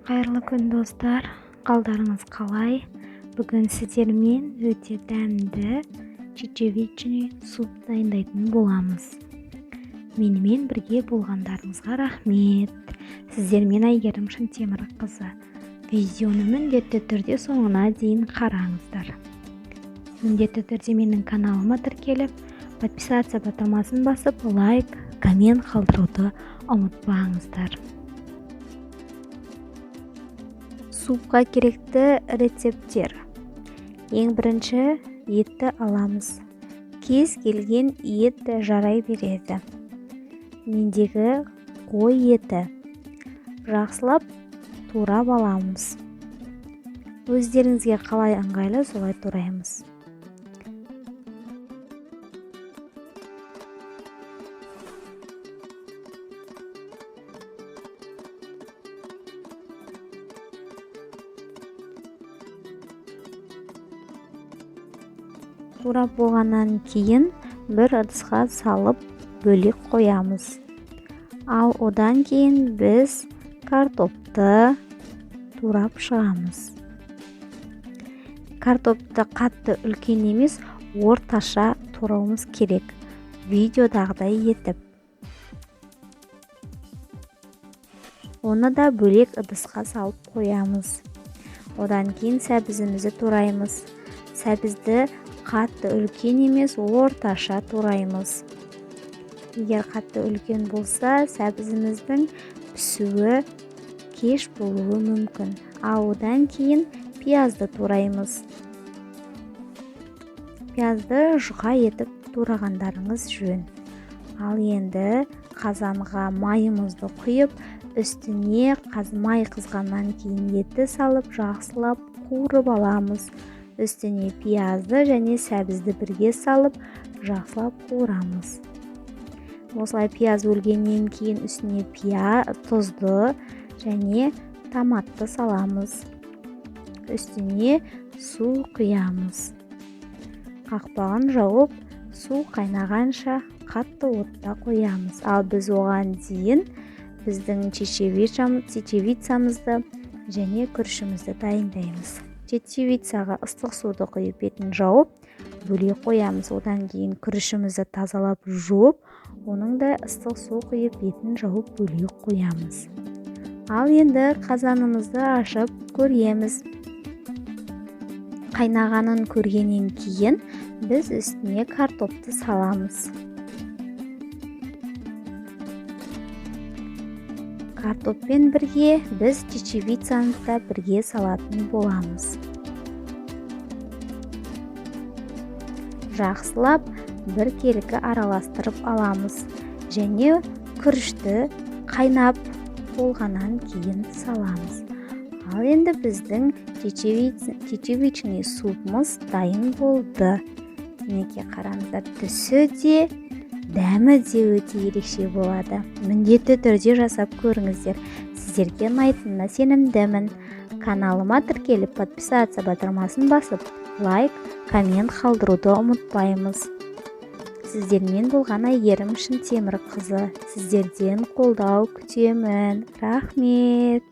Қайырлы күн достар, қалдарыңыз қалай? Бүгін сіздермен өте дәмді чечевичный суп дайындайтын боламыз. Менімен бірге болғандарыңызға рахмет. Сіздермен Әйгерім Шынтемірқызы. Видеоны міндетті түрде соңына дейін қараңыздар. Міндетті түрде менің каналыма тіркеліп, подписаться батамасын басып, лайк, коммент қалдыруды ұмытпаңыздар. Супқа керекті рецепттер. Ең бірінші, етті аламыз. Кез келген ет жарай береді. Мендегі қой еті. Жақсылап турап аламыз. Өздеріңізге қалай ыңғайлы, солай тураймыз. Турап болғаннан кейін бір ыдысқа салып бөлек қоямыз. Ал одан кейін біз картопты турап шығамыз. Картопты қатты үлкен емес, орташа турауымыз керек. Видеодағыдай етіп. Оны да бөлек ыдысқа салып қоямыз. Одан кейін сәбізімізді тураймыз. Сәбізді қатты үлкен емес, орташа тураймыз. Егер қатты үлкен болса, сәбізіміздің пісуі кеш болуы мүмкін. Ал одан кейін пиязды тураймыз. Пиязды жұқа етіп турағандарыңыз жөн. Ал енді қазанға майымызды құйып, үстіне май қызғаннан кейін етті салып, жақсылап қуырып аламыз. Үстіне пиязды және сәбізді бірге салып, жақсылап қуырамыз. Осылай пияз өлгеннен кейін үстіне тұзды және томатты саламыз. Үстіне су құямыз. Қақпағын жауып, су қайнағанша қатты отта қоямыз. Ал біз оған дейін біздің чечевицамызды және күрішімізді дайындаймыз. Чечевицаға ыстық суды құйып, бетін жауып, бөлек қоямыз. Одан кейін күрішімізді тазалап жуып, оның да ыстық су құйып, бетін жауып, бөлек қоямыз. Ал енді қазанымызды ашып көреміз. Қайнағанын көргеннен кейін біз үстіне картопты саламыз. Картоппен бірге біз чечевицаны да бірге салатын боламыз. Жақсылап бір келкі араластырып аламыз. Және күрішті қайнап болғаннан кейін саламыз. Ал енді біздің чечевичный супымыз дайын болды. Мінекей қараңыздар, түсі де, дәмі де өте ерекше болады. Міндетті түрде жасап көріңіздер. Сіздерге ұнайтынына сенімдімін. Каналыма тіркеліп, подписаться батырмасын басып, лайк, коммент қалдыруды ұмытпаймыз. Сіздермен болған Әйгерім Шынтемірқызы. Сіздерден қолдау күтемін. Рахмет.